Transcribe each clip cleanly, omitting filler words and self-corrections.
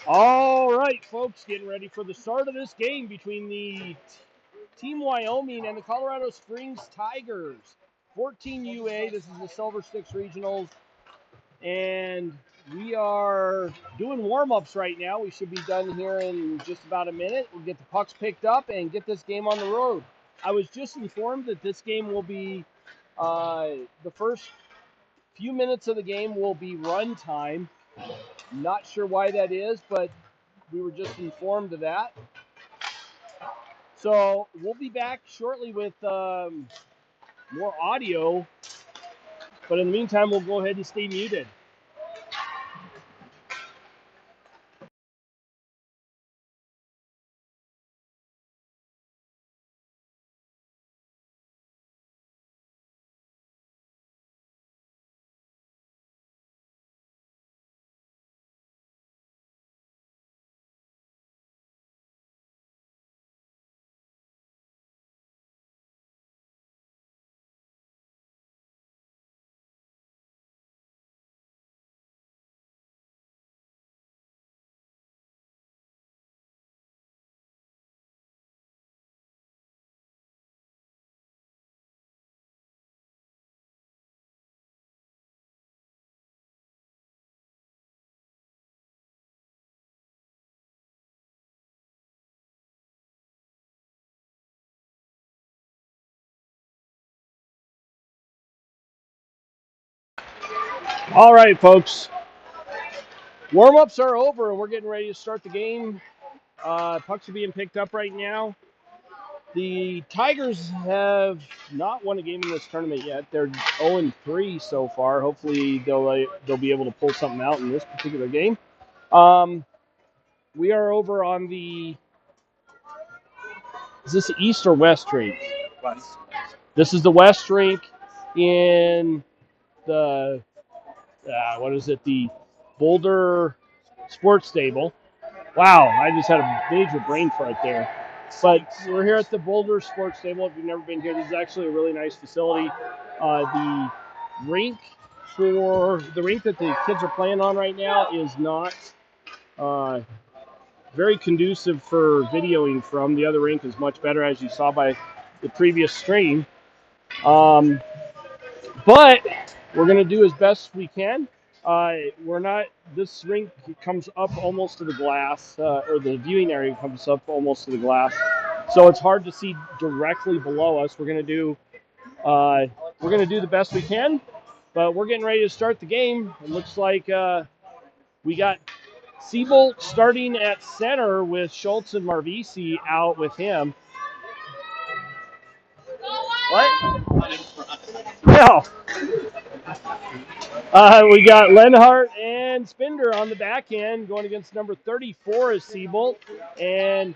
All right, folks, getting ready for the start of this game between the Team Wyoming and the Colorado Springs Tigers. 14 UA, this is the Silver Sticks Regionals, and we are doing warm-ups right now. We should be done here in just about a minute. We'll get the pucks picked up and get this game on the road. I was just informed that this game will be, the first few minutes of the game will be run time. Not sure why that is, but we were just informed of that. So we'll be back shortly with more audio. But in the meantime, we'll go ahead and stay muted. All right, folks. Warm-ups are over, and we're getting ready to start the game. Pucks are being picked up right now. The Tigers have not won a game in this tournament yet. They're 0-3 so far. Hopefully, they'll be able to pull something out in this particular game. We are over on the. Is this the East or West rink? West. This is the West rink in the what is it? The Boulder Sports Stable. Wow, I just had a major brain fart there. But we're here at the Boulder Sports Stable. If you've never been here, this is actually a really nice facility. The rink that the kids are playing on right now is not very conducive for videoing from. The other rink is much better, as you saw by the previous stream. But we're going to do as best we can. This rink comes up almost to the glass, or the viewing area comes up almost to the glass. So it's hard to see directly below us. We're going to do the best we can, but we're getting ready to start the game. It looks like we got Siebold starting at center with Schultz and Marvisi out with him. What? No. We got Lenhart and Spinder on the back end going against number 34 is Siebold. And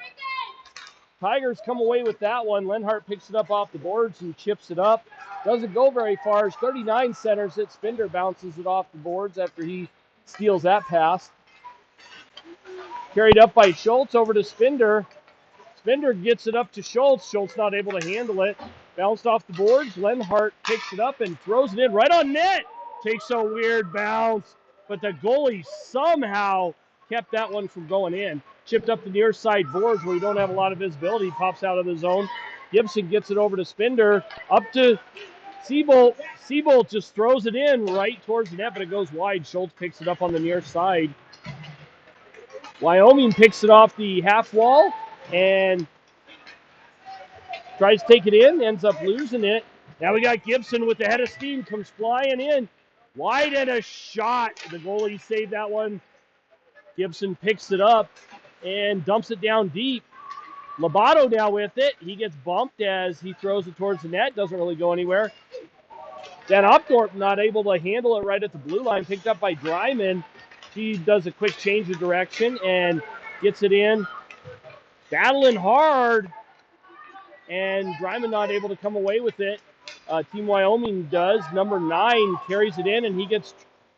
Tigers come away with that one. Lenhart picks it up off the boards and chips it up. Doesn't go very far. As 39 centers it. Spinder bounces it off the boards after he steals that pass. Carried up by Schultz over to Spinder. Spinder gets it up to Schultz. Schultz not able to handle it. Bounced off the boards. Lenhart picks it up and throws it in right on net. Takes a weird bounce, but the goalie somehow kept that one from going in. Chipped up the near side boards where you don't have a lot of visibility. Pops out of the zone. Gibson gets it over to Spinder. Up to Siebold. Siebold just throws it in right towards the net, but it goes wide. Schultz picks it up on the near side. Wyoming picks it off the half wall and tries to take it in, ends up losing it. Now we got Gibson with the head of steam, comes flying in. Wide and a shot. The goalie saved that one. Gibson picks it up and dumps it down deep. Lobato now with it. He gets bumped as he throws it towards the net. Doesn't really go anywhere. Then Upthorpe not able to handle it right at the blue line. Picked up by Dryman. She does a quick change of direction and gets it in. Battling hard. And Dryman not able to come away with it. Team Wyoming does. Number 9 carries it in, and he gets,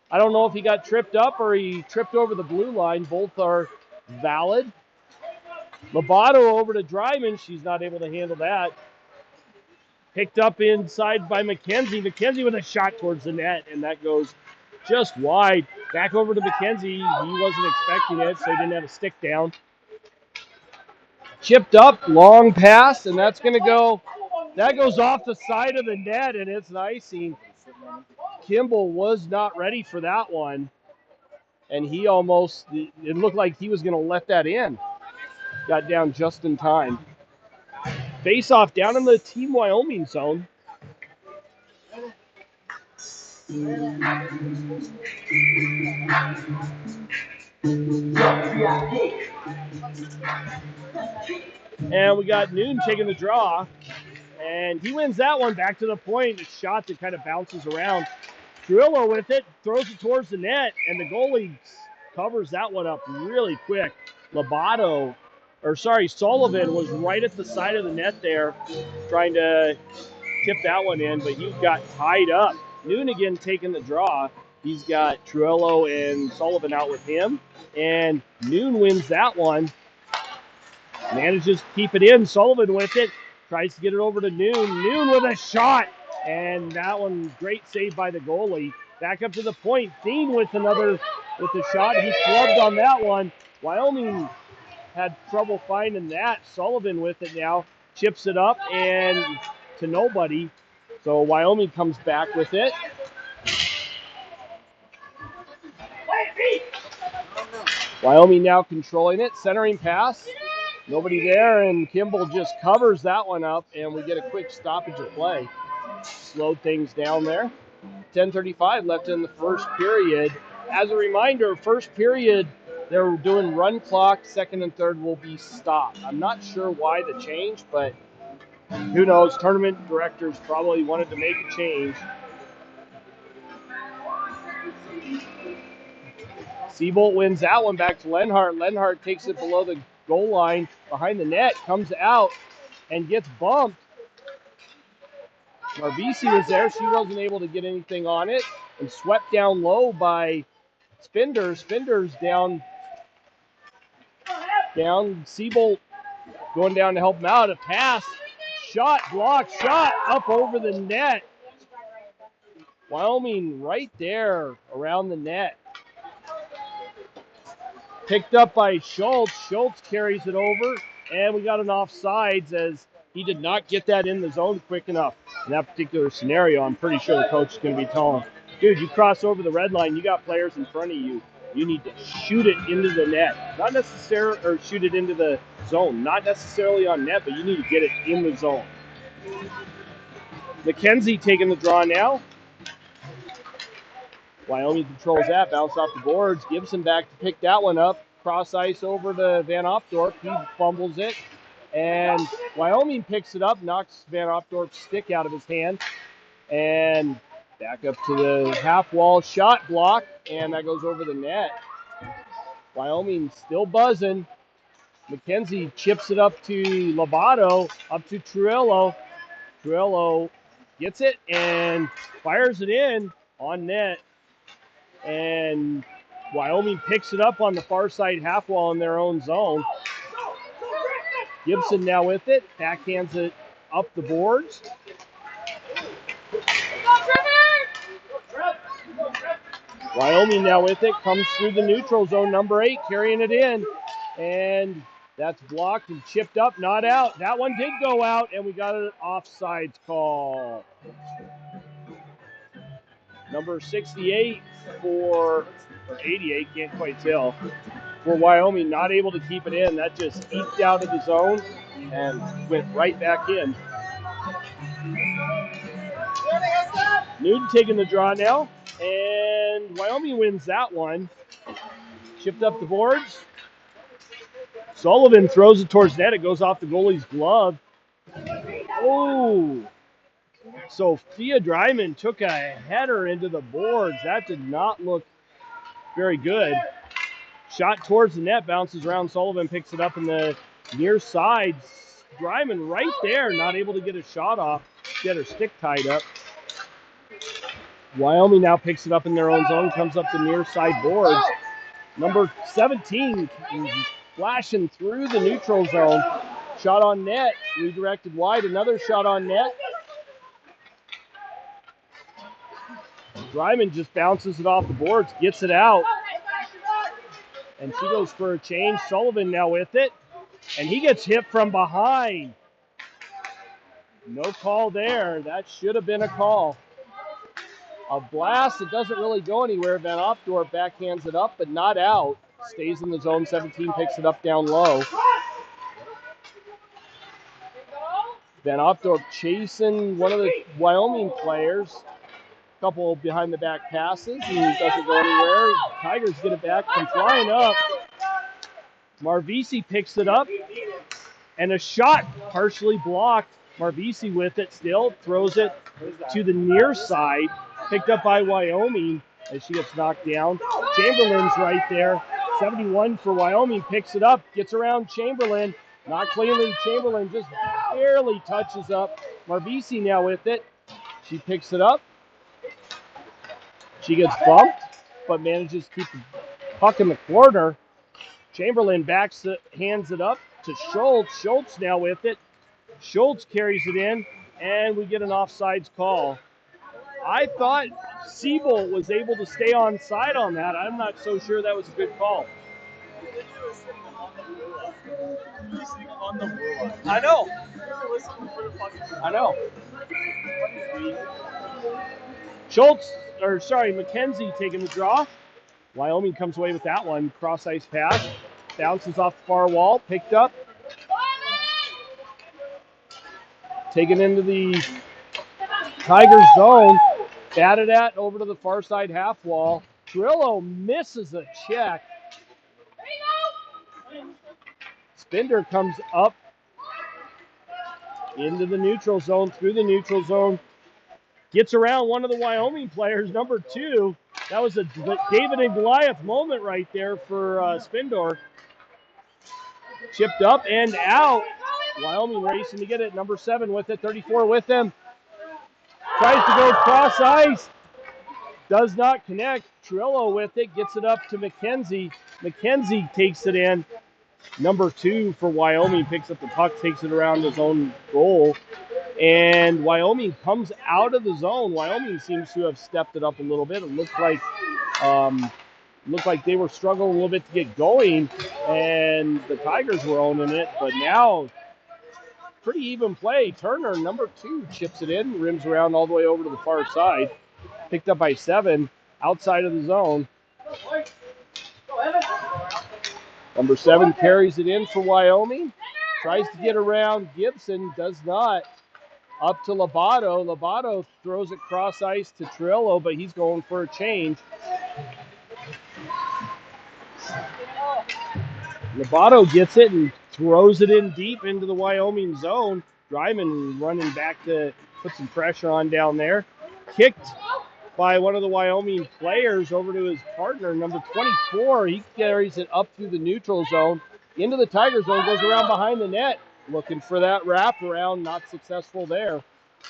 I don't know if he got tripped up or he tripped over the blue line. Both are valid. Lobato over to Dryman. She's not able to handle that. Picked up inside by McKenzie. McKenzie with a shot towards the net, and that goes just wide. Back over to McKenzie. He wasn't expecting it, so he didn't have a stick down. Chipped up, long pass, and that's going to go. That goes off the side of the net, and it's an icing. Kimball was not ready for that one, and he almost, it looked like he was going to let that in. Got down just in time. Face off down in the Team Wyoming zone. And we got Noon taking the draw. And he wins that one back to the point. A shot that kind of bounces around. Trillo with it, throws it towards the net, and the goalie covers that one up really quick. Sullivan was right at the side of the net there, trying to tip that one in, but he got tied up. Noon again taking the draw. He's got Trillo and Sullivan out with him, and Noon wins that one. Manages to keep it in. Sullivan with it. Tries to get it over to Noon. Noon with a shot. And that one, great save by the goalie. Back up to the point. Dean with the shot. He flubbed on that one. Wyoming had trouble finding that. Sullivan with it now. Chips it up and to nobody. So Wyoming comes back with it. Wyoming now controlling it. Centering pass. Nobody there, and Kimball just covers that one up, and we get a quick stoppage of play. Slowed things down there. 10:35 left in the first period. As a reminder, first period, they're doing run clock. Second and third will be stopped. I'm not sure why the change, but who knows? Tournament directors probably wanted to make a change. Seabolt wins that one back to Lenhart. Lenhart takes it below the goal line behind the net, comes out and gets bumped. Marvisi was there. She wasn't able to get anything on it and swept down low by Spinders. Spinders down. Seabolt going down to help him out. A pass, shot, blocked, shot up over the net. Wyoming right there around the net. Picked up by Schultz. Schultz carries it over, and we got an offsides as he did not get that in the zone quick enough. In that particular scenario, I'm pretty sure the coach is going to be telling him, dude, you cross over the red line, you got players in front of you. You need to shoot it into the net. Not necessarily, or shoot it into the zone. Not necessarily on net, but you need to get it in the zone. McKenzie taking the draw now. Wyoming controls that, bounce off the boards. Gibson back to pick that one up. Cross ice over to Van Opdorp. He fumbles it. And Wyoming picks it up, knocks Van Opdorp's stick out of his hand. And back up to the half wall, shot block, and that goes over the net. Wyoming still buzzing. McKenzie chips it up to Lobato, up to Truello. Truello gets it and fires it in on net. And Wyoming picks it up on the far side half wall in their own zone. Gibson now with it, backhands it up the boards. Wyoming now with it, comes through the neutral zone, number 8, carrying it in. And that's blocked and chipped up, not out. That one did go out, and we got an offsides call. Number 68 or 88, can't quite tell, for Wyoming, not able to keep it in. That just eked out of the zone and went right back in. Newton taking the draw now, and Wyoming wins that one. Chipped up the boards. Sullivan throws it towards net. It goes off the goalie's glove. Oh! Sophia Dryman took a header into the boards. That did not look very good. Shot towards the net, bounces around. Sullivan picks it up in the near side. Dryman right there, not able to get a shot off. She had her stick tied up. Wyoming now picks it up in their own zone, comes up the near side boards. Number 17 flashing through the neutral zone. Shot on net, redirected wide. Another shot on net. Dryman just bounces it off the boards, gets it out, and she goes for a change. Sullivan now with it, and he gets hit from behind. No call there. That should have been a call. A blast. It doesn't really go anywhere. Van Opdorp backhands it up, but not out. Stays in the zone. 17 picks it up down low. Van Opdorp chasing one of the Wyoming players. Couple behind the back passes, and it doesn't go anywhere. Tigers get it back, come flying up. Marvisi picks it up, and a shot partially blocked. Marvisi with it still, throws it to the near side, picked up by Wyoming as she gets knocked down. Chamberlain's right there. 71 for Wyoming, picks it up, gets around Chamberlain. Not cleanly, Chamberlain just barely touches up. Marvisi now with it. She picks it up. She gets bumped, but manages to keep the puck in the corner. Chamberlain hands it up to Schultz. Schultz now with it. Schultz carries it in, and we get an offsides call. I thought Siebold was able to stay on side on that. I'm not so sure that was a good call. I know. McKenzie taking the draw. Wyoming comes away with that one. Cross ice pass. Bounces off the far wall. Picked up. Taken into the Tigers zone. Batted at over to the far side half wall. Trillo misses a check. Spinder comes up into the neutral zone, through the neutral zone. Gets around one of the Wyoming players, number 2. That was a David and Goliath moment right there for Spindor. Chipped up and out. Wyoming racing to get it. Number 7 with it, 34 with him. Tries to go cross ice. Does not connect. Trillo with it, gets it up to McKenzie. McKenzie takes it in. Number 2 for Wyoming picks up the puck, takes it around his own goal. And Wyoming comes out of the zone. Wyoming seems to have stepped it up a little bit. It looked like they were struggling a little bit to get going, and the Tigers were owning it. But now, pretty even play. Turner, number 2, chips it in, rims around all the way over to the far side. Picked up by 7, outside of the zone. Number 7 carries it in for Wyoming. Tries to get around Gibson, does not. Up to Lobato. Lobato throws it cross ice to Trillo, but he's going for a change. Lobato gets it and throws it in deep into the Wyoming zone. Dryman running back to put some pressure on down there. Kicked by one of the Wyoming players over to his partner, number 24. He carries it up through the neutral zone, into the Tiger zone, goes around behind the net. Looking for that wraparound, not successful there.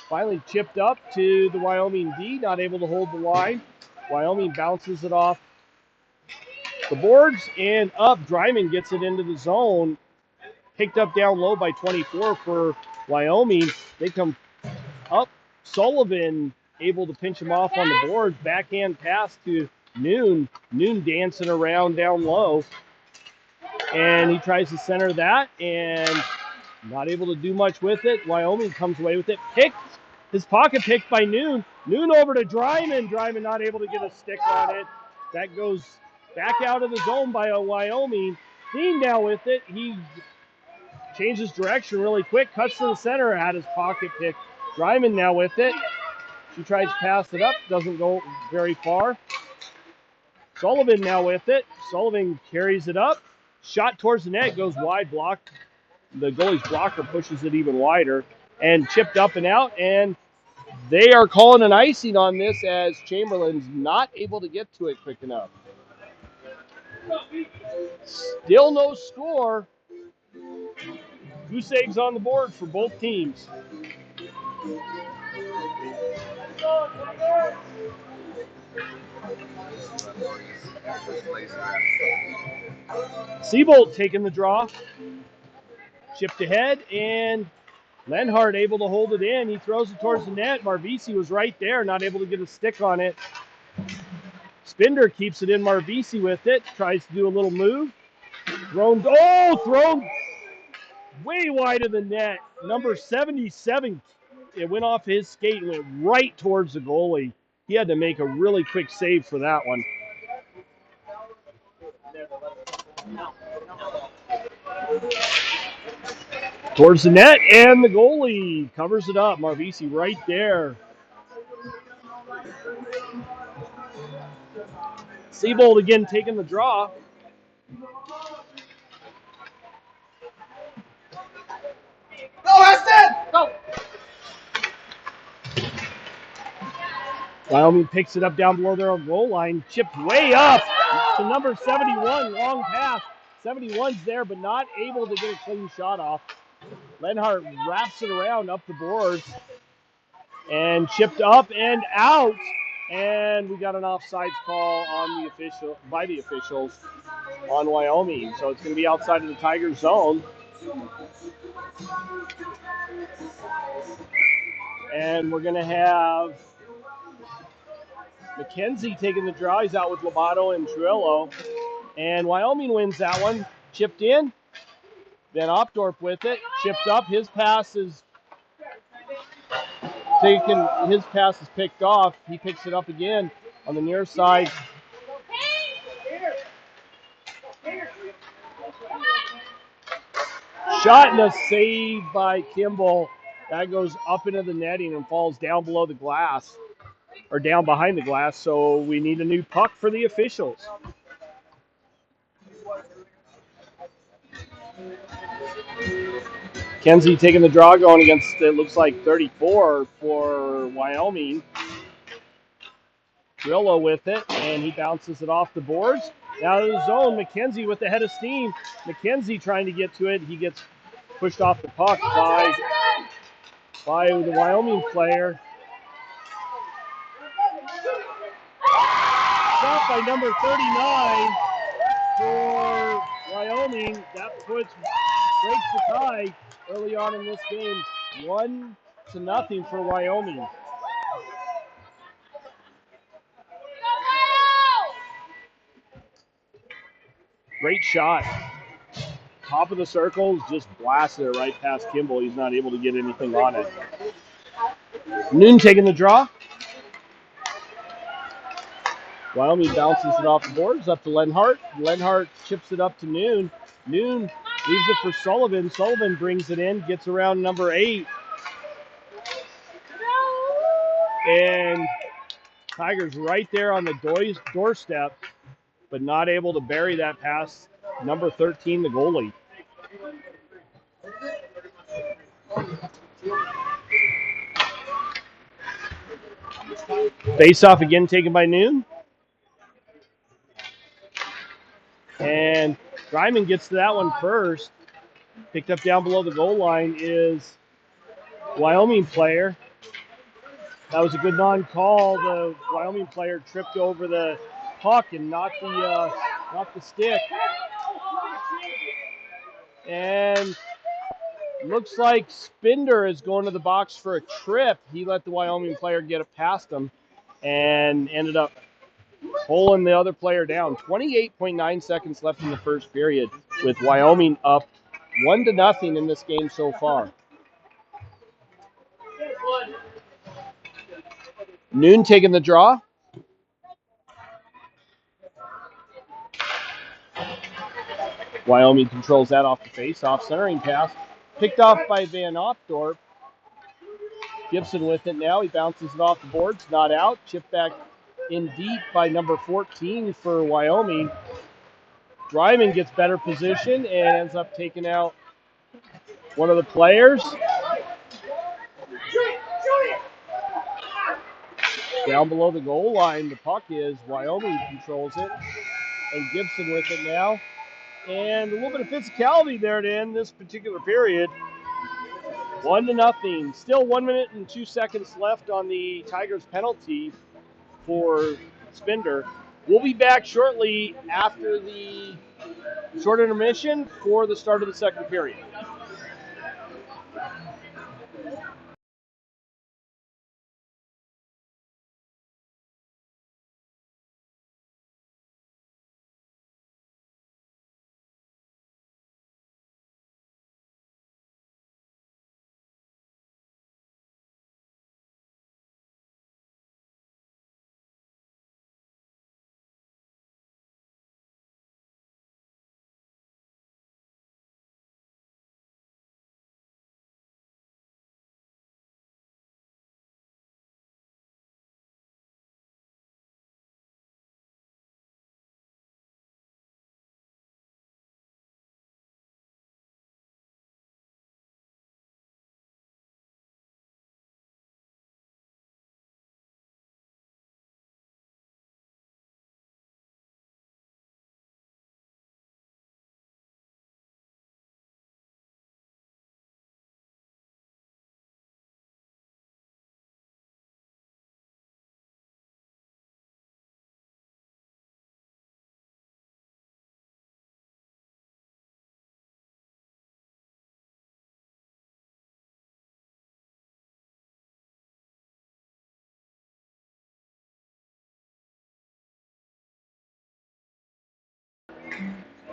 Finally chipped up to the Wyoming D, not able to hold the line. Wyoming bounces it off the boards and up. Dryman gets it into the zone. Picked up down low by 24 for Wyoming. They come up. Sullivan able to pinch him off on the boards. Backhand pass to Noon. Noon dancing around down low. And he tries to center that and not able to do much with it. Wyoming comes away with it. His pocket picked by Noon. Noon over to Dryman. Dryman not able to get a stick on it. That goes back out of the zone by a Wyoming. Dean now with it. He changes direction really quick. Cuts to the center. Had his pocket pick. Dryman now with it. She tries to pass it up. Doesn't go very far. Sullivan now with it. Sullivan carries it up. Shot towards the net. Goes wide. Blocked. The goalie's blocker pushes it even wider and chipped up and out, and they are calling an icing on this as Chamberlain's not able to get to it quick enough. Still no score. Goose eggs on the board for both teams. Siebold taking the draw. Chipped ahead, and Lenhart able to hold it in. He throws it towards the net. Marvisi was right there, not able to get a stick on it. Spinder keeps it in. Marvisi with it. Tries to do a little move. Thrown way wide of the net. Number 77. It went off his skate and went right towards the goalie. He had to make a really quick save for that one. Towards the net, and the goalie covers it up. Marvisi right there. Seabold again taking the draw. Go, Eston! Go! Wyoming picks it up down below their own goal line. Chipped way up to number 71. Long pass. 71's there, but not able to get a clean shot off. Lenhart wraps it around up the boards. And chipped up and out. And we got an offsides call on by the officials on Wyoming. So it's going to be outside of the Tiger zone. And we're going to have McKenzie taking the draw. He's out with Lobato and Truillo. And Wyoming wins that one. Chipped in. Then Opdorp with it. Chipped up. His pass is picked off. He picks it up again on the near side. Shot and a save by Kimball. That goes up into the netting and falls down below the glass, or down behind the glass, so we need a new puck for the officials. Kenzie taking the draw, going against, it looks like 34 for Wyoming. Grillo with it, and he bounces it off the boards. Now to the zone, McKenzie with the head of steam. McKenzie trying to get to it. He gets pushed off the puck by the Wyoming player. Shot by number 39 for Wyoming. That breaks the tie early on in this game. 1-0 for Wyoming. Great shot. Top of the circle, just blasted it right past Kimball. He's not able to get anything on it. Noon taking the draw. Wyoming bounces it off the boards up to Lenhart. Lenhart chips it up to Noon. Noon leaves it for Sullivan. Sullivan brings it in, gets around number 8. And Tigers right there on the doorstep, but not able to bury that past number 13, the goalie. Face off again taken by Noon. And Ryman gets to that one first. Picked up down below the goal line is Wyoming player. That was a good non-call. The Wyoming player tripped over the puck and knocked the stick. And looks like Spinder is going to the box for a trip. He let the Wyoming player get it past him and ended up pulling the other player down. 28.9 seconds left in the first period with Wyoming up 1-0 in this game so far. Noon taking the draw. Wyoming controls that off the face-off. Centering pass picked off by Van Opdorp. Gibson with it now. He bounces it off the boards. Not out. Chipped back in deep by number 14 for Wyoming. Dryman gets better position and ends up taking out one of the players. Down below the goal line, the puck is. Wyoming controls it. And Gibson with it now. And a little bit of physicality there to end this particular period. 1-0. Still 1 minute and 2 seconds left on the Tigers penalty for Spinder. We'll be back shortly after the short intermission for the start of the second period.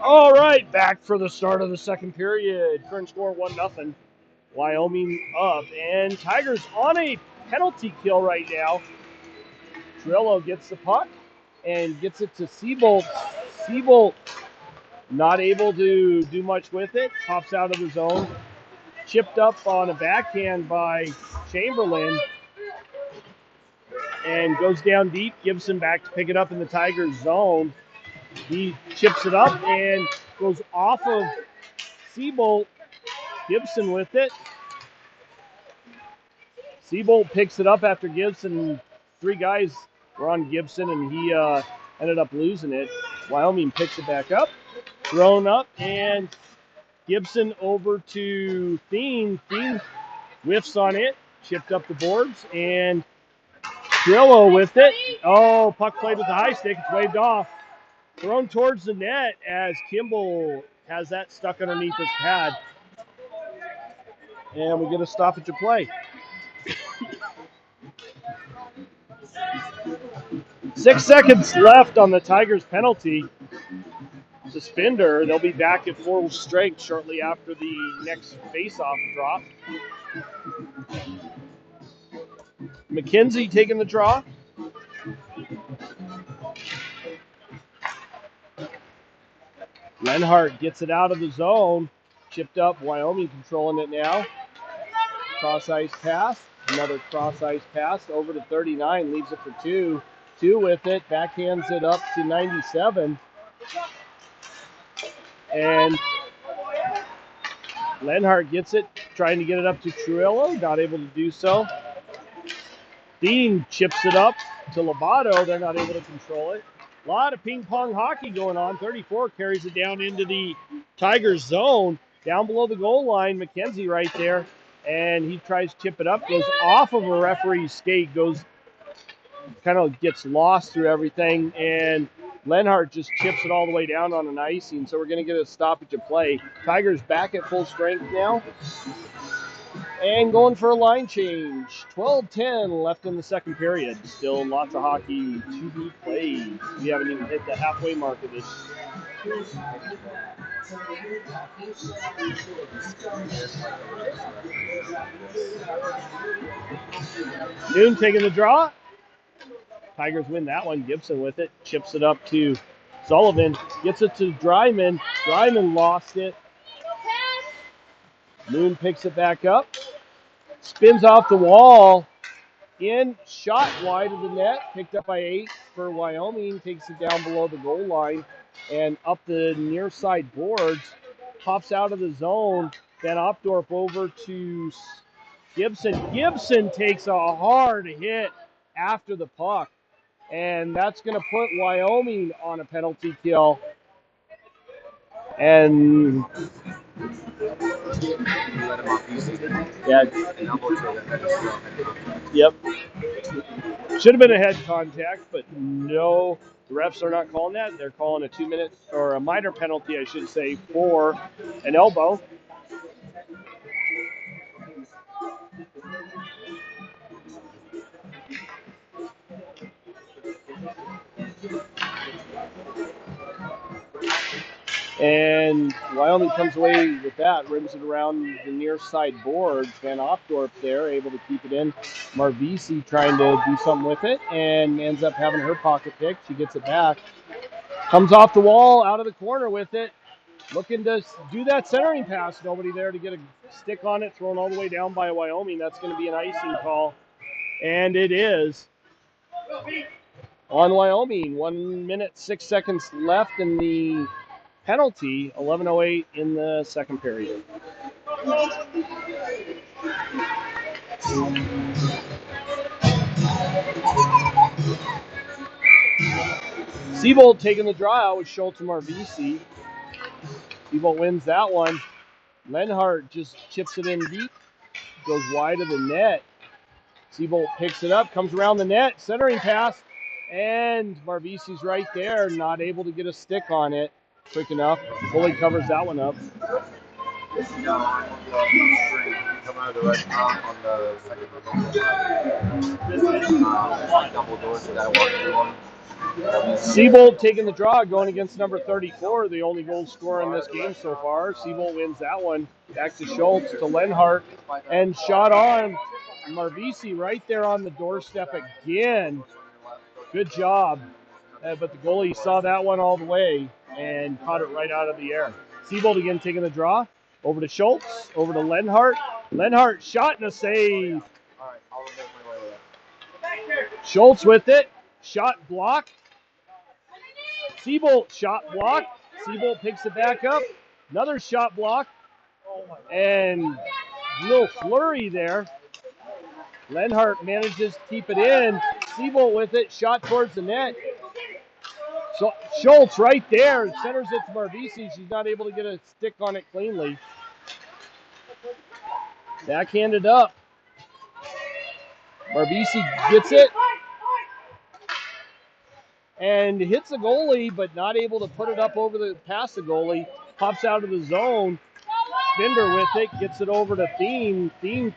All right, back for the start of the second period. Current score 1-0. Wyoming up, and Tigers on a penalty kill right now. Trillo gets the puck and gets it to Seabolt. Seabolt not able to do much with it. Pops out of the zone. Chipped up on a backhand by Chamberlain and goes down deep. Gibson back to pick it up in the Tigers zone. He chips it up and goes off of Seabolt. Gibson with it. Seabolt picks it up after Gibson. Three guys were on Gibson, and he ended up losing it. Wyoming picks it back up. Thrown up, and Gibson over to Thien. Thien whiffs on it, chipped up the boards, and Trillo with it. Oh, puck played with the high stick. It's waved off. Thrown towards the net as Kimball has that stuck underneath his pad. And we get a stoppage of play. 6 seconds left on the Tigers penalty. Suspender. They'll be back at full strength shortly after the next face-off drop. McKenzie taking the draw. Lenhart gets it out of the zone. Chipped up. Wyoming controlling it now. Cross-ice pass. Another cross-ice pass over to 39. Leaves it for two. Two with it. Backhands it up to 97. And Lenhart gets it. Trying to get it up to Truillo. Not able to do so. Dean chips it up to Lobato. They're not able to control it. A lot of ping-pong hockey going on. 34 carries it down into the Tigers zone. Down below the goal line, McKenzie right there. And he tries to chip it up. Goes off of a referee's skate. Kind of gets lost through everything. And Lenhart just chips it all the way down on an icing. So we're going to get a stoppage of play. Tigers back at full strength now. And going for a line change. 12-10 left in the second period. Still lots of hockey to be played. We haven't even hit the halfway mark of this. Noon taking the draw. Tigers win that one. Gibson with it. Chips it up to Sullivan. Gets it to Dryman. Dryman lost it. Noon picks it back up. Spins off the wall. In, shot wide of the net, picked up by 8 for Wyoming, takes it down below the goal line and up the near side boards, pops out of the zone, Van Opdorp over to Gibson. Gibson takes a hard hit after the puck, and that's going to put Wyoming on a penalty kill. And yeah, yep. Should have been a head contact, but no, the refs are not calling that. They're calling a 2-minute or a minor penalty, I should say, for an elbow. And Wyoming comes away with that, rims it around the near side boards. Van Opdorp there, able to keep it in. Marvisi trying to do something with it and ends up having her pocket picked. She gets it back. Comes off the wall, out of the corner with it. Looking to do that centering pass. Nobody there to get a stick on it, thrown all the way down by Wyoming. That's going to be an icing call. And it is on Wyoming. 1 minute, 6 seconds left in the penalty. 11:08 in the second period. Seabolt taking the draw out with Schultz and Marvisi. Seabolt wins that one. Lenhart just chips it in deep. Goes wide of the net. Seabolt picks it up, comes around the net, centering pass, and Marvisi's right there, not able to get a stick on it quick enough. Fully covers that one up. Seabolt taking the draw, going against number 34, the only goal scorer in this game so far. Seabolt wins that one. Back to Schultz, to Lenhart, and shot on. Marvisi right there on the doorstep again. Good job. But the goalie saw that one all the way and caught it right out of the air. Seabolt again taking the draw. Over to Schultz, over to Lenhart. Lenhart shot and a save. Schultz with it. Shot blocked. Seabolt shot block. Seabolt picks it back up. Another shot block. And a little flurry there. Lenhart manages to keep it in. Seabolt with it. Shot towards the net. So Schultz right there centers it to Marvisi. She's not able to get a stick on it cleanly. Backhanded up. Marvisi gets it. And hits the goalie, but not able to put it up over the past the goalie. Pops out of the zone. Spender with it, gets it over to Thiem. Thiem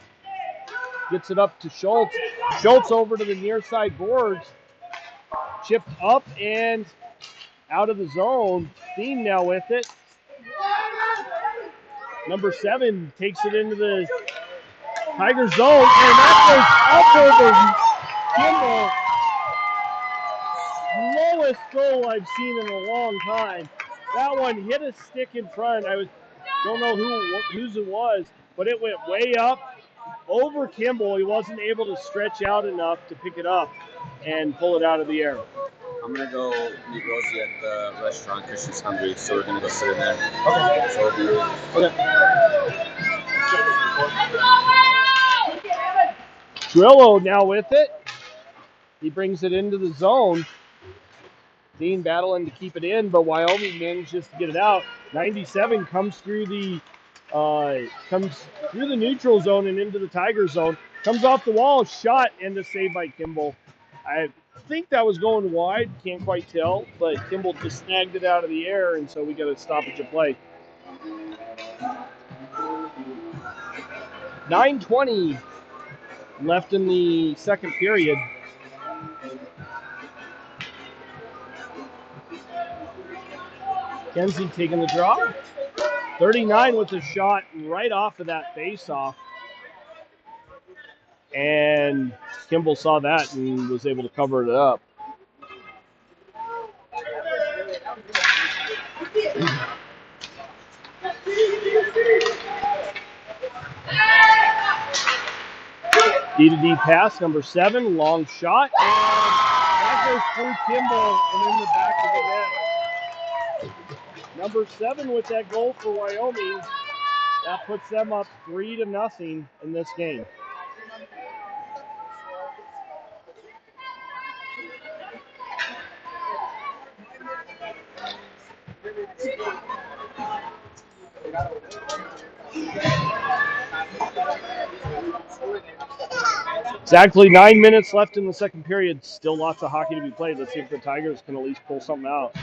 gets it up to Schultz. Schultz over to the near side boards. Chipped up and out of the zone. Thiem now with it. Number 7 takes it into the Tiger zone, and that goes up over Kimball. Lowest goal I've seen in a long time. That one hit a stick in front. Don't know whose it was, but it went way up over Kimball. He wasn't able to stretch out enough to pick it up and pull it out of the air. I'm going to go meet Rosie at the restaurant because she's hungry, so we're going to go sit in there. Okay. So we'll be Okay. Trillo now with it. He brings it into the zone. Dean battling to keep it in, but Wyoming manages to get it out. 97 comes through the neutral zone and into the Tiger zone. Comes off the wall, shot, and a save by Kimball. I think that was going wide, can't quite tell, but Kimball just snagged it out of the air, and so we got a stoppage of play. 9:20 left in the second period. Kenzie taking the draw. 39 with the shot right off of that face-off. And Kimball saw that and was able to cover it up. D-to-D pass, number 7, long shot. And that goes through Kimball and in the back of the net. Number 7 with that goal for Wyoming. That puts them up 3-0 in this game. Exactly 9 minutes left in the second period. Still lots of hockey to be played. Let's see if the Tigers can at least pull something out.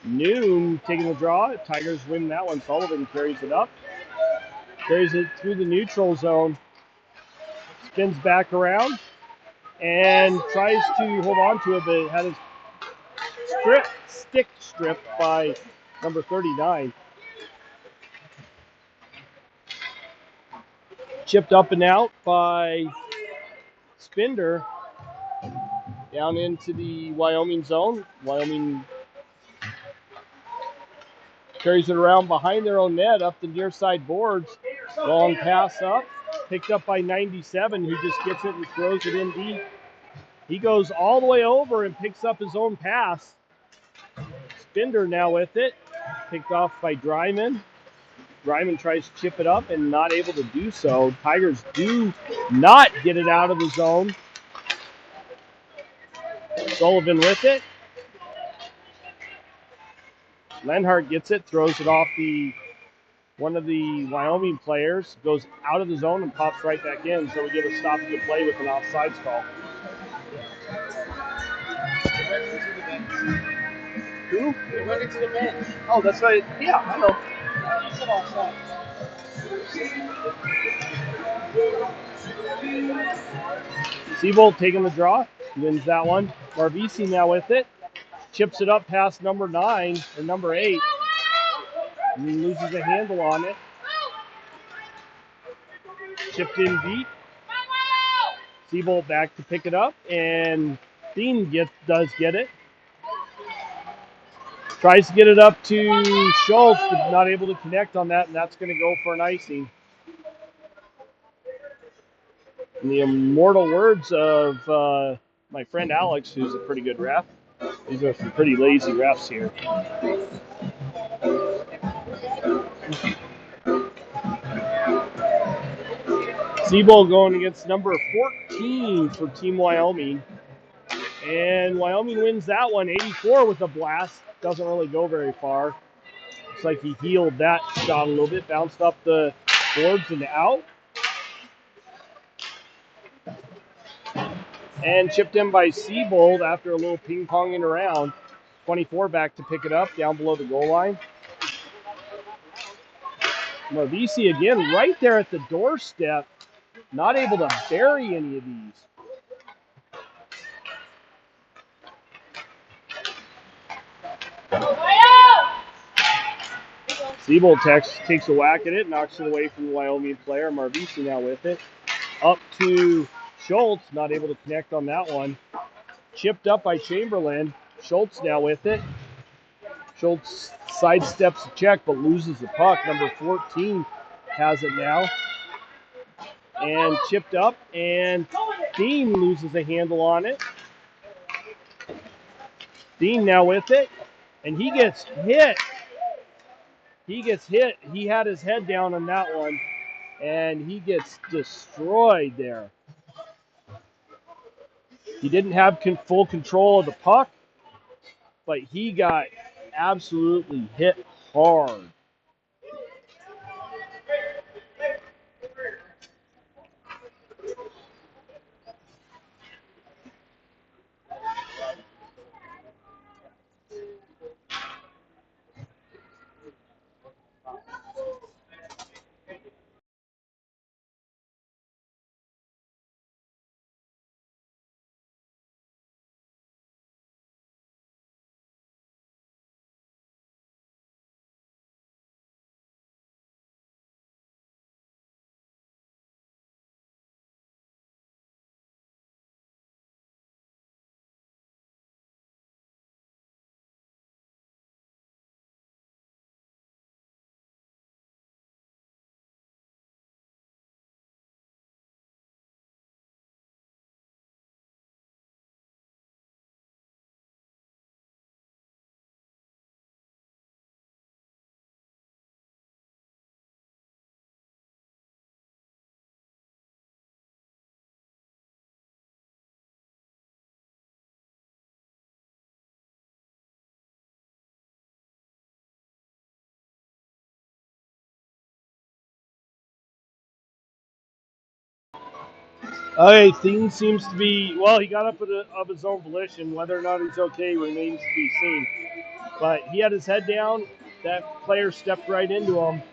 Noon taking the draw. Tigers win that one. Sullivan carries it up. Carries it through the neutral zone. Spins back around. And tries to hold on to it, but had his stick stripped by number 39. Chipped up and out by Spender. Down into the Wyoming zone. Wyoming carries it around behind their own net, up the near side boards. Long pass up. Picked up by 97, who just gets it and throws it in deep. He goes all the way over and picks up his own pass. Spender now with it. Picked off by Dryman. Dryman tries to chip it up and not able to do so. Tigers do not get it out of the zone. Sullivan with it. Lenhart gets it, throws it off one of the Wyoming players, goes out of the zone and pops right back in. So we get a stoppage of play with an offsides call. Who? They went into the bench. Oh, that's right. Yeah, I know. You said offside. Seabolt taking the draw. wins that one. Marvisi now with it. Chips it up past number 9 or number 8. And he loses a handle on it. Chipped in deep. Siebold back to pick it up, and Dean does get it. Tries to get it up to Schultz, but not able to connect on that, and that's going to go for an icing. In the immortal words of my friend Alex, who's a pretty good ref, these are some pretty lazy refs here. Siebold going against number 14 for Team Wyoming. And Wyoming wins that one, 84 with a blast. Doesn't really go very far. Looks like he healed that shot a little bit, bounced up the boards and out. And chipped in by Siebold after a little ping-ponging around. 24 back to pick it up down below the goal line. Marvisi again right there at the doorstep, not able to bury any of these. Siebold takes a whack at it, knocks it away from the Wyoming player. Marvisi now with it. Up to Schultz, not able to connect on that one. Chipped up by Chamberlain. Schultz now with it. Schultz sidesteps the check but loses the puck. Number 14 has it now. And chipped up, and Dean loses a handle on it. Dean now with it, and he gets hit. He had his head down on that one, and he gets destroyed there. He didn't have full control of the puck, but he got absolutely hit hard. Okay, things seems to be, well, he got up of his own volition. Whether or not he's okay remains to be seen. But he had his head down. That player stepped right into him.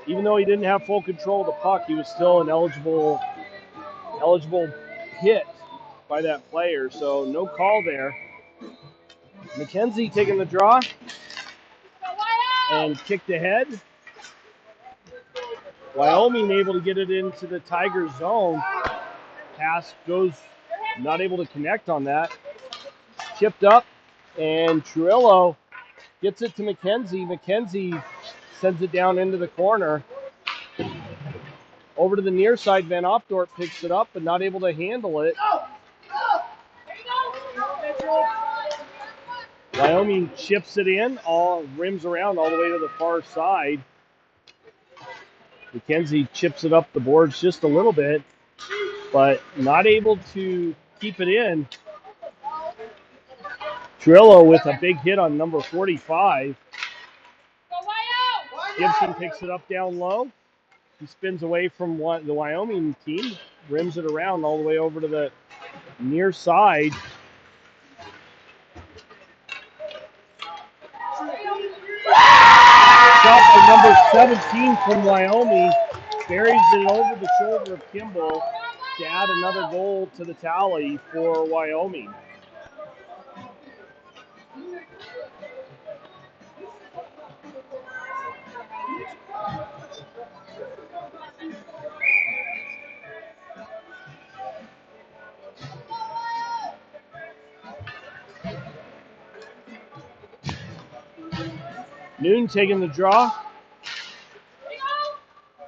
Even though he didn't have full control of the puck, he was still an eligible hit by that player. So no call there. McKenzie taking the draw and kicked ahead. Wyoming able to get it into the Tiger zone. Pass goes, not able to connect on that. Chipped up, and Truillo gets it to McKenzie. McKenzie sends it down into the corner. Over to the near side, Van Opdorp picks it up, but not able to handle it. Wyoming chips it in, all rims around all the way to the far side. McKenzie chips it up the boards just a little bit, but not able to keep it in. Trillo with a big hit on number 45. Gibson picks it up down low. He spins away from the Wyoming team, rims it around all the way over to the near side. Shot by number 17 from Wyoming. Buries it over the shoulder of Kimball. to add another goal to the tally for Wyoming. Noon taking the draw.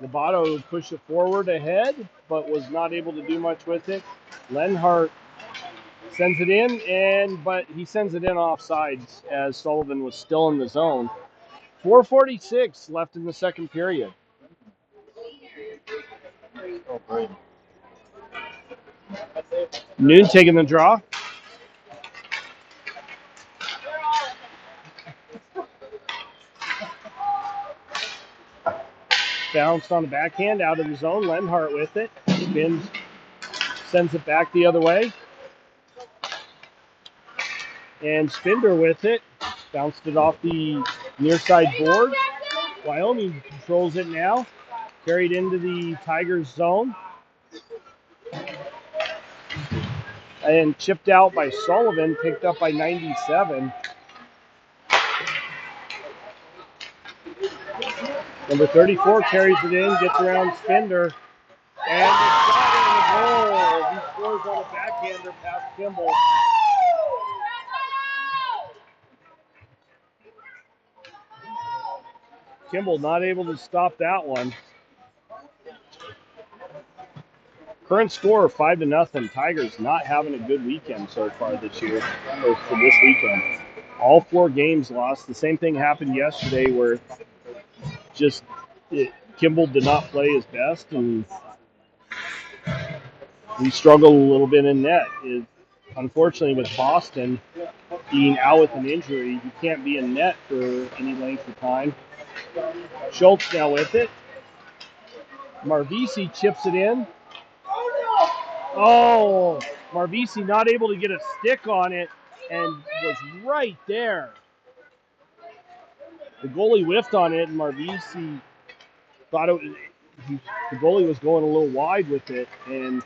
Lobato pushed it forward ahead, but was not able to do much with it. Lenhart sends it in, but he sends it in offsides as Sullivan was still in the zone. 4:46 left in the second period. Noon taking the draw. Bounced on the backhand out of the zone. Lenhart with it. Spins, sends it back the other way. And Spinder with it. Bounced it off the near side board. Wyoming controls it now. Carried into the Tigers zone. And chipped out by Sullivan. Picked up by 97. Number 34 carries it in. Gets around Spinder. And it's got in the goal. He scores on a backhander past Kimball. Kimball not able to stop that one. Current score 5-0. Tigers not having a good weekend so far this year, or for this weekend. All 4 games lost. The same thing happened yesterday where Kimball did not play his best and he struggled a little bit in net. Unfortunately, with Boston being out with an injury, he can't be in net for any length of time. Schultz now with it. Marvisi chips it in. Oh, Marvisi not able to get a stick on it and was right there. The goalie whiffed on it, and Marvisi thought the goalie was going a little wide with it, and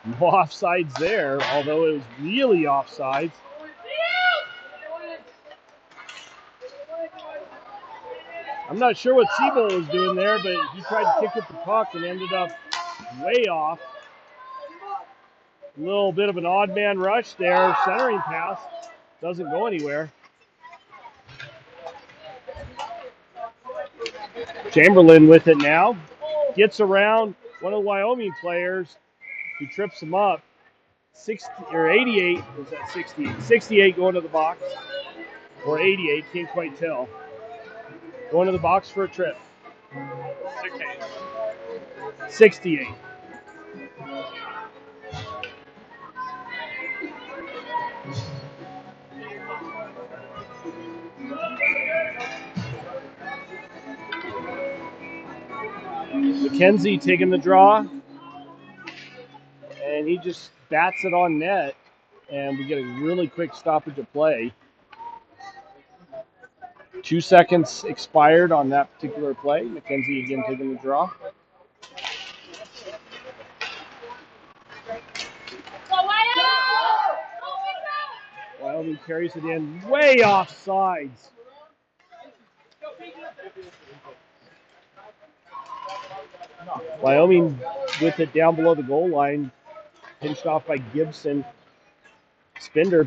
no offsides there, although it was really offsides. I'm not sure what Siebel was doing there, but he tried to kick at the puck and ended up way off. A little bit of an odd man rush there. Centering pass doesn't go anywhere. Chamberlain with it now. Gets around one of the Wyoming players who trips him up. 60 or 88, was that 68? 68 going to the box. Or 88, can't quite tell. Going to the box for a trip. 68. McKenzie taking the draw. And he just bats it on net. And we get a really quick stoppage of play. 2 seconds expired on that particular play. McKenzie again taking the draw. Wyoming carries it in way off sides. Wyoming with it down below the goal line. Pinched off by Gibson. Spinder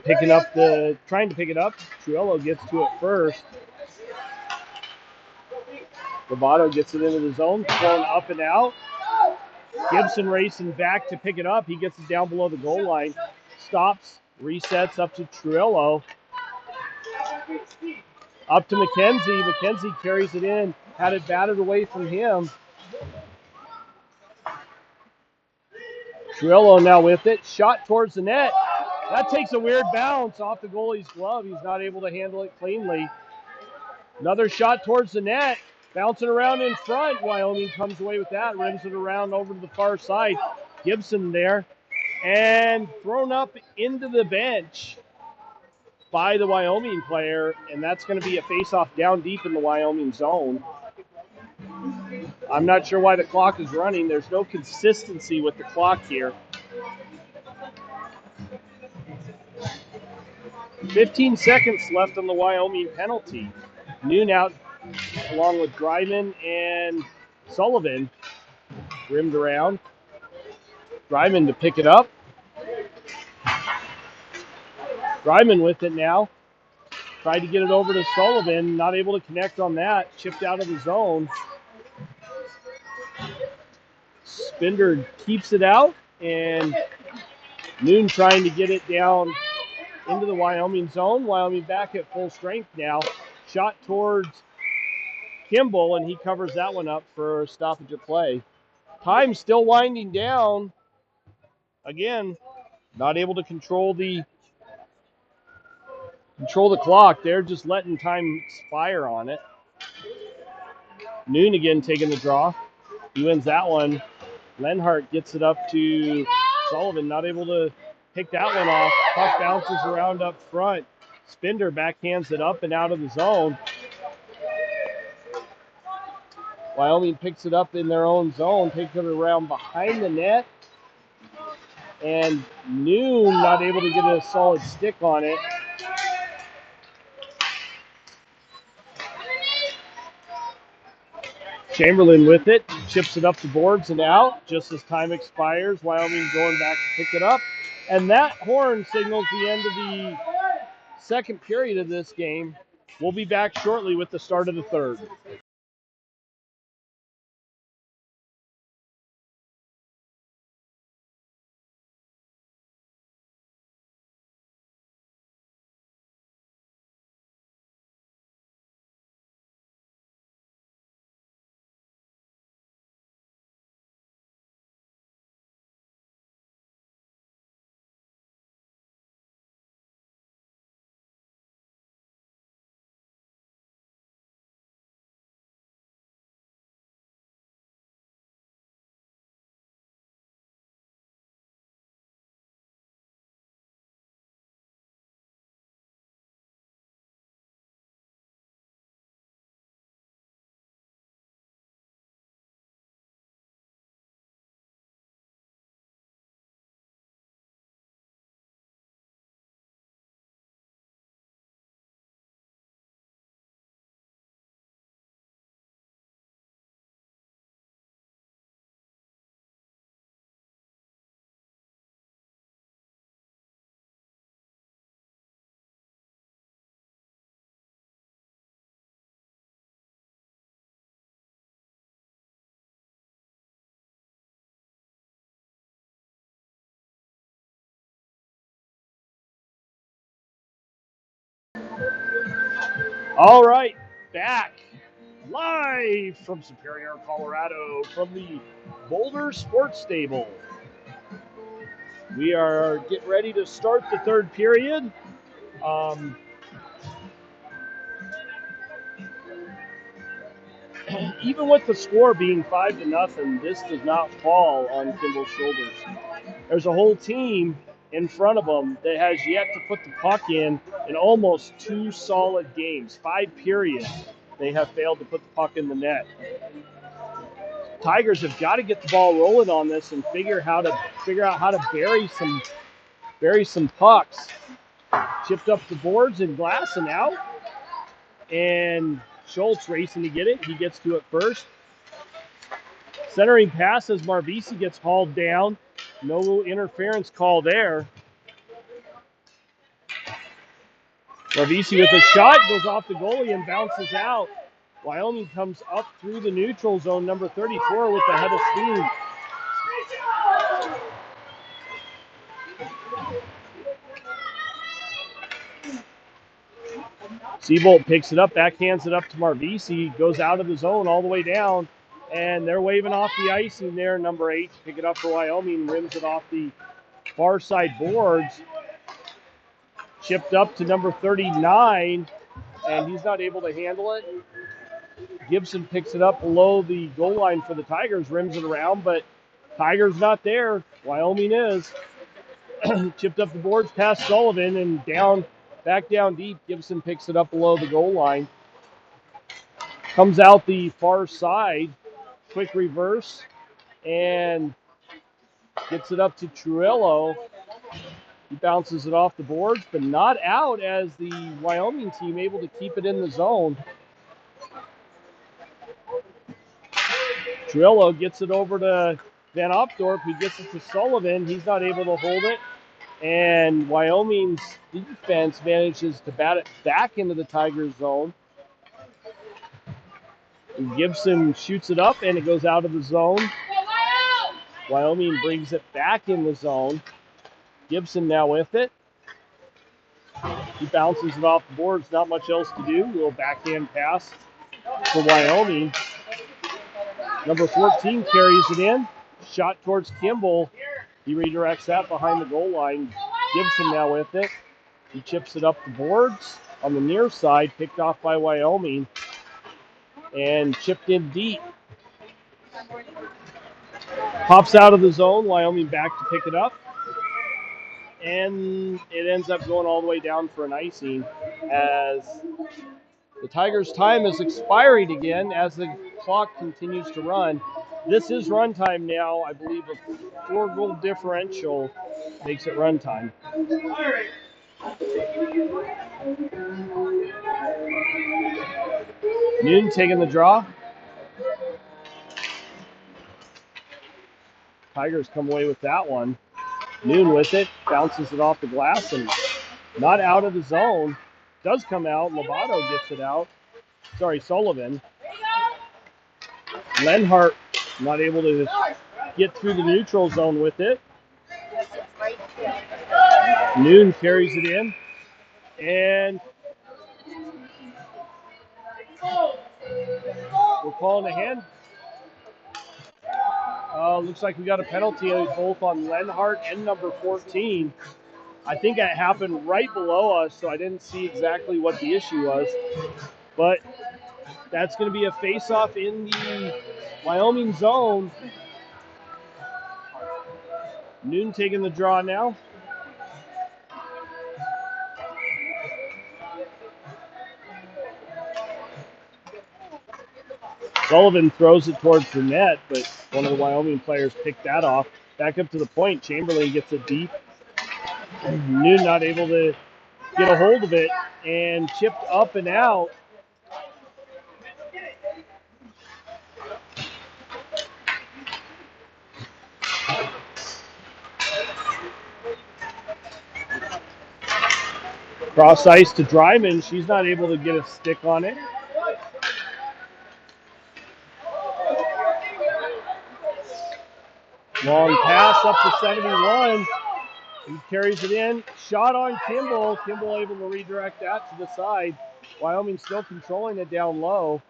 trying to pick it up. Truello gets to it first. Lobato gets it into the zone, thrown up and out. Gibson racing back to pick it up. He gets it down below the goal line. Stops, resets up to Truello. Up to McKenzie. McKenzie carries it in. Had it batted away from him. Truello now with it. Shot towards the net. That takes a weird bounce off the goalie's glove. He's not able to handle it cleanly. Another shot towards the net. Bouncing around in front. Wyoming comes away with that. Rims it around over to the far side. Gibson there. And thrown up into the bench by the Wyoming player, and that's going to be a face-off down deep in the Wyoming zone. I'm not sure why the clock is running. There's no consistency with the clock here. 15 seconds left on the Wyoming penalty. Noon out along with Dryman and Sullivan. Rimmed around. Dryman to pick it up. Dryman with it now. Tried to get it over to Sullivan. Not able to connect on that. Chipped out of the zone. Spender keeps it out. And Noon trying to get it down into the Wyoming zone. Wyoming back at full strength now. Shot towards Kimball, and he covers that one up for a stoppage of play. Time still winding down. Again, not able to control the clock. They're just letting time expire on it. Noon again taking the draw. He wins that one. Lenhart gets it up to Sullivan, not able to pick that one off. Puck bounces around up front. Spender backhands it up and out of the zone. Wyoming picks it up in their own zone, takes it around behind the net. And Noon not able to get a solid stick on it. Chamberlain with it, chips it up the boards and out. Just as time expires, Wyoming going back to pick it up. And that horn signals the end of the second period of this game. We'll be back shortly with the start of the third. All right, back live from Superior, Colorado, from the Boulder Sports Stable. We are getting ready to start the third period. Even with the score being 5-0, this does not fall on Kimball's shoulders. There's a whole team in front of them that has yet to put the puck in almost 2 solid games. 5 periods, they have failed to put the puck in the net. Tigers have got to get the ball rolling on this and figure out how to bury some pucks. Chipped up the boards and glass and out. And Schultz racing to get it. He gets to it first. Centering pass as Marvisi gets hauled down. No interference call there. Marvisi with a shot, goes off the goalie and bounces out. Wyoming comes up through the neutral zone, number 34 with the head of steam. Seabolt picks it up, backhands it up to Marvisi, goes out of the zone all the way down, and they're waving off the icing there, number 8, to pick it up for Wyoming, rims it off the far side boards. Chipped up to number 39, and he's not able to handle it. Gibson picks it up below the goal line for the Tigers, rims it around, but Tigers not there. Wyoming is. Chipped up the boards past Sullivan and down Back down deep, Gibson picks it up below the goal line. Comes out the far side, quick reverse, and gets it up to Truillo. He bounces it off the boards, but not out as the Wyoming team able to keep it in the zone. Truillo gets it over to Van Opdorp, who gets it to Sullivan. He's not able to hold it. And Wyoming's defense manages to bat it back into the Tigers' zone. And Gibson shoots it up, and it goes out of the zone. Wyoming brings it back in the zone. Gibson now with it. He bounces it off the boards. Not much else to do. A little backhand pass for Wyoming. Number 14 carries it in. Shot towards Kimball. He redirects that behind the goal line. Gibson now with it. He chips it up the boards on the near side, picked off by Wyoming, and chipped in deep. Pops out of the zone. Wyoming back to pick it up. And it ends up going all the way down for an icing as the Tigers' time is expiring again as the clock continues to run. This is run time now. I believe a 4-goal differential makes it run time. Noon taking the draw. Tigers come away with that one. Noon with it, bounces it off the glass and not out of the zone. Does come out. Lovato gets it out. Sorry, Sullivan. Lenhart not able to get through the neutral zone with it. Noon carries it in. And we're calling a hand. Looks like we got a penalty both on Lenhart and number 14. I think that happened right below us, so I didn't see exactly what the issue was. But that's going to be a face-off in the Wyoming zone. Noon taking the draw now. Sullivan throws it towards the net, but one of the Wyoming players picked that off. Back up to the point. Chamberlain gets it deep. Noon not able to get a hold of it and chipped up and out. Cross ice to Dryman. She's not able to get a stick on it. Long pass up to 71. He carries it in. Shot on Kimball. Kimball able to redirect that to the side. Wyoming still controlling it down low.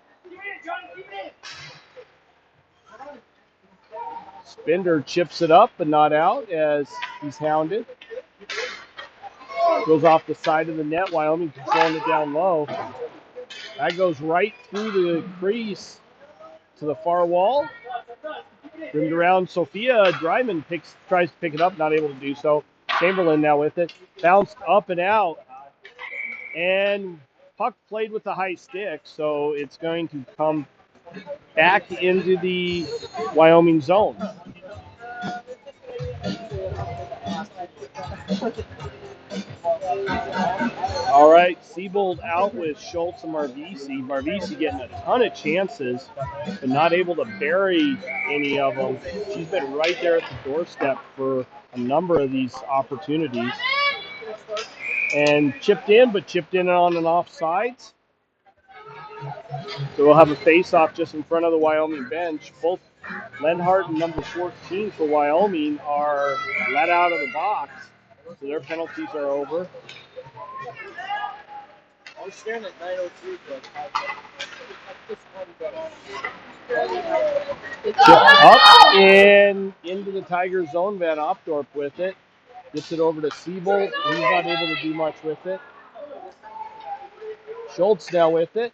Spender chips it up but not out as he's hounded. Goes off the side of the net. Wyoming controlling it down low. That goes right through the crease to the far wall. Trimmed around Sophia. Dryman tries to pick it up, not able to do so. Chamberlain now with it. Bounced up and out. And puck played with the high stick, so it's going to come back into the Wyoming zone. All right, Siebold out with Schultz and Marvisi. Marvisi getting a ton of chances, but not able to bury any of them. She's been right there at the doorstep for a number of these opportunities. And chipped in, but chipped in on and off sides. So we'll have a face-off just in front of the Wyoming bench. Both Lenhart and number 14 for Wyoming are let out of the box. So their penalties are over. I was staring at 9:03, Chip up and into the Tiger zone. Van Opdorp with it. Gets it over to Siebold. He's not able to do much with it. Schultz now with it.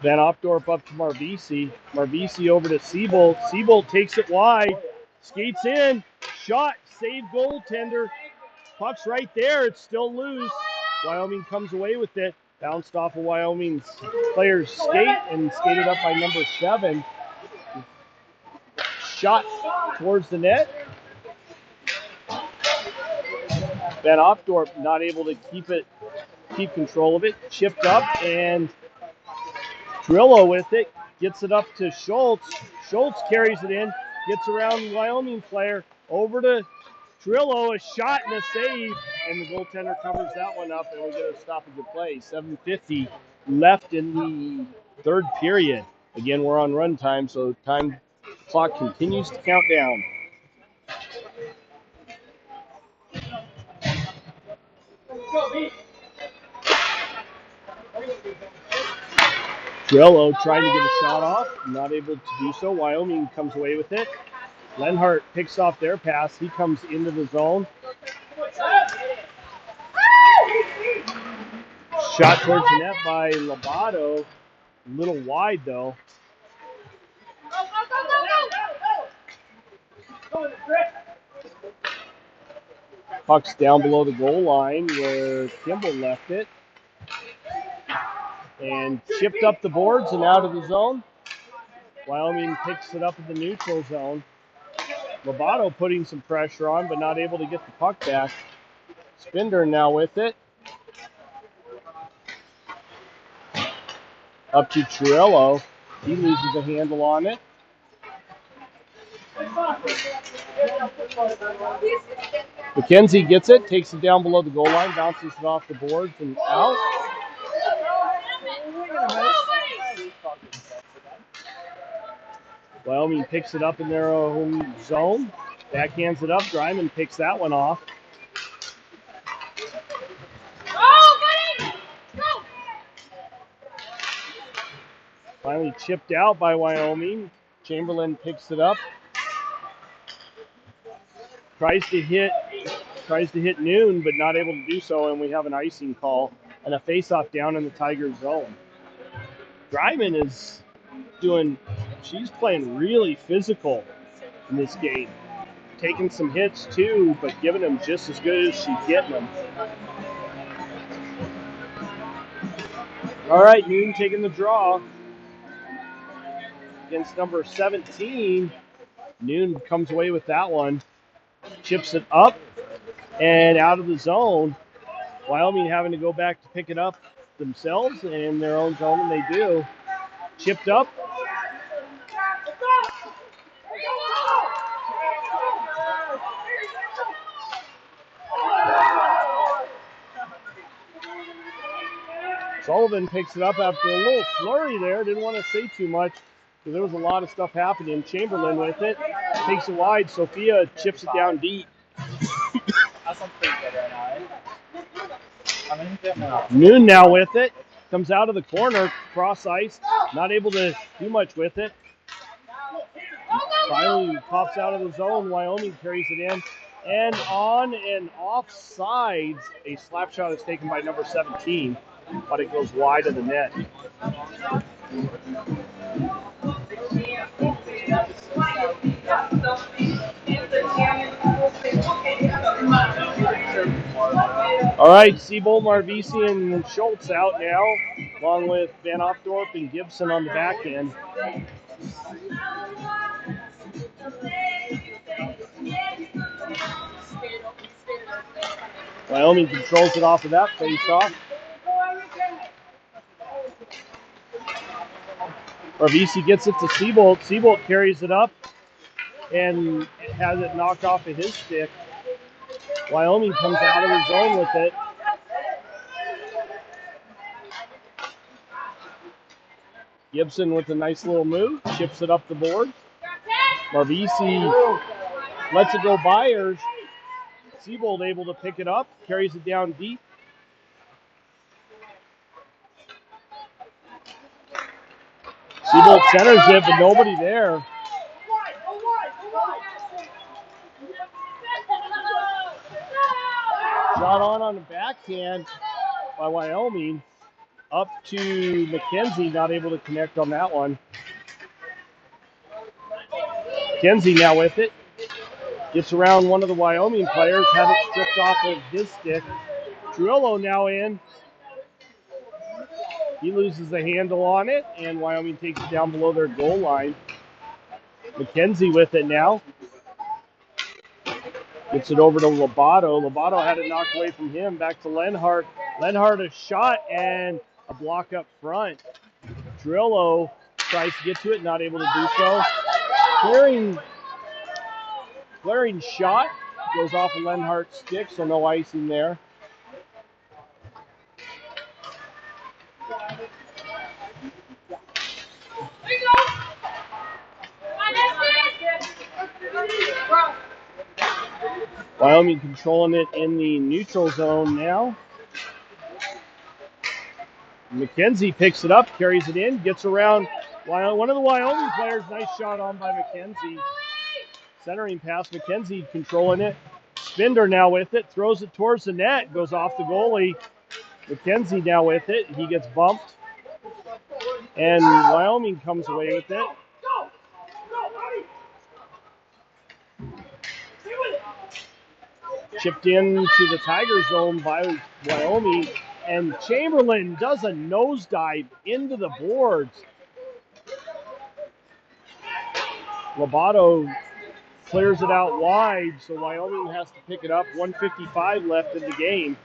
Van Opdorp up to Marvisi. Marvisi over to Siebold. Siebold takes it wide. Skates in. shot. Save goaltender. Puck's right there. It's still loose. Wyoming comes away with it. Bounced off of Wyoming's player's skate and skated up by number 7. Shot towards the net. Van Opdorp not able to keep control of it. Chipped up, and Trillo with it. Gets it up to Schultz. Schultz carries it in. Gets around the Wyoming player. Over to Trillo. A shot and a save. And the goaltender covers that one up, and we get a stoppage of play. 7:50 left in the third period. Again, we're on run time, so time clock continues to count down. Trillo trying to get a shot off, not able to do so. Wyoming comes away with it. Lenhart picks off their pass. He comes into the zone. Shot towards the net by Lobato. A little wide, though. Puck's down below the goal line where Kimball left it. And chipped up the boards and out of the zone. Wyoming picks it up in the neutral zone. Lobato putting some pressure on, but not able to get the puck back. Spindler now with it. Up to Chirillo. He loses a handle on it. McKenzie gets it, takes it down below the goal line, bounces it off the boards and out. Wyoming picks it up in their own zone. Backhands it up. Dryman picks that one off. Finally chipped out by Wyoming. Chamberlain picks it up. Tries to hit Noon, but not able to do so, and we have an icing call and a face-off down in the Tigers zone. Dryman is she's playing really physical in this game. Taking some hits too, but giving them just as good as she's getting them. All right, Noon taking the draw against number 17. Noon comes away with that one. Chips it up and out of the zone. Wyoming having to go back to pick it up themselves in their own zone, and they do. Chipped up. Sullivan picks it up after a little flurry there. Didn't want to say too much because there was a lot of stuff happening. Chamberlain with it. Takes it wide. Sophia chips it down deep. Noon now with it. Comes out of the corner. Cross ice. Not able to do much with it. Finally pops out of the zone. Wyoming carries it in. And on and offsides, a slap shot is taken by number 17. But it goes wide of the net. All right, Seabolt, Marvisi, and Schultz out now, along with Van Opdorp and Gibson on the back end. Wyoming controls it off of that face-off. Marvisi gets it to Seabolt. Seabolt carries it up and has it knocked off of his stick. Wyoming comes out of his zone with it. Gibson with a nice little move, chips it up the board. Marvisi lets it go by her. Seabolt able to pick it up, carries it down deep. Seabolt centers it, but nobody there. Shot on the backhand by Wyoming. Up to McKenzie, not able to connect on that one. McKenzie now with it. Gets around one of the Wyoming players, have it stripped off of his stick. Trillo now in. He loses the handle on it, and Wyoming takes it down below their goal line. McKenzie with it now. Gets it over to Lobato. Lobato had it knocked away from him. Back to Lenhart. Lenhart a shot and a block up front. Trillo tries to get to it, not able to do so. Flaring shot goes off of Lenhart's stick, so no icing there. Wyoming controlling it in the neutral zone now. McKenzie picks it up, carries it in, gets around one of the Wyoming players. Nice shot on by McKenzie. Centering pass, McKenzie controlling it. Spinder now with it, throws it towards the net, goes off the goalie. McKenzie now with it. He gets bumped. And Wyoming comes away with it. Chipped into the Tiger zone by Wyoming. And Chamberlain does a nosedive into the boards. Lobato clears it out wide, so Wyoming has to pick it up. 1:55 left in the game.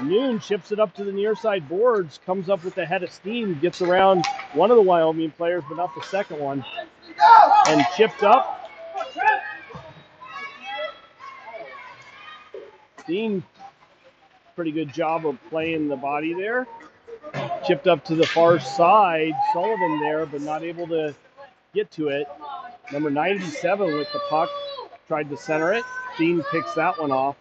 Noon chips it up to the near side boards, comes up with a head of steam, gets around one of the Wyoming players, but not the second one. And chipped up. Dean, pretty good job of playing the body there. Chipped up to the far side. Sullivan there, but not able to get to it. Number 97 with the puck. Tried to center it. Dean picks that one off.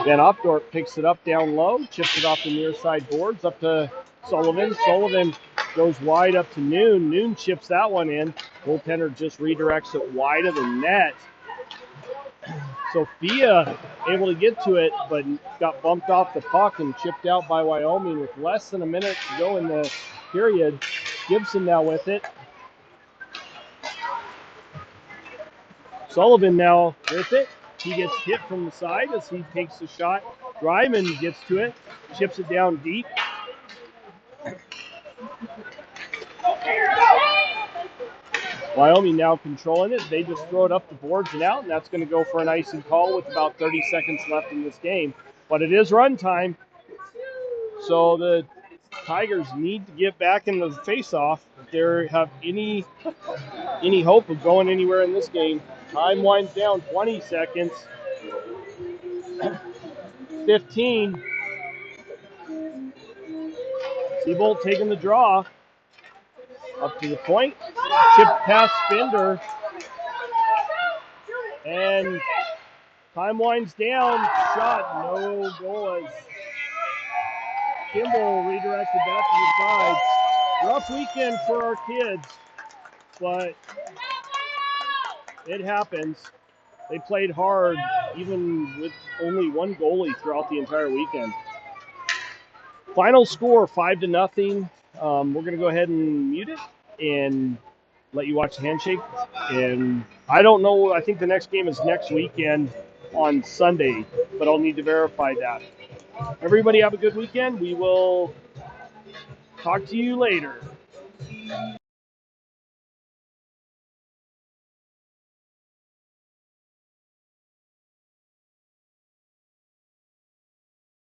Van Opdorp picks it up down low. Chips it off the near side boards up to Sullivan. Sullivan goes wide up to Noon. Noon chips that one in. Goaltender just redirects it wide of the net. Sophia able to get to it, but got bumped off the puck and chipped out by Wyoming with less than a minute to go in the period. Gibson now with it. Sullivan now with it. He gets hit from the side as he takes the shot. Ryman gets to it, chips it down deep. Wyoming now controlling it. They just throw it up the boards and out, and that's going to go for an icing call with about 30 seconds left in this game. But it is run time, so the Tigers need to get back in the face-off if they have any hope of going anywhere in this game. Time winds down, 20 seconds. 15. Seabolt taking the draw. Up to the point. Chip past Spinder. And time winds down. Shot. No goal as Kimball redirected back to the side. Rough weekend for our kids, but it happens. They played hard, even with only one goalie throughout the entire weekend. Final score, 5-0. We're going to go ahead and mute it and let you watch the handshake. And I don't know, I think the next game is next weekend on Sunday, but I'll need to verify that. Everybody have a good weekend. We will talk to you later.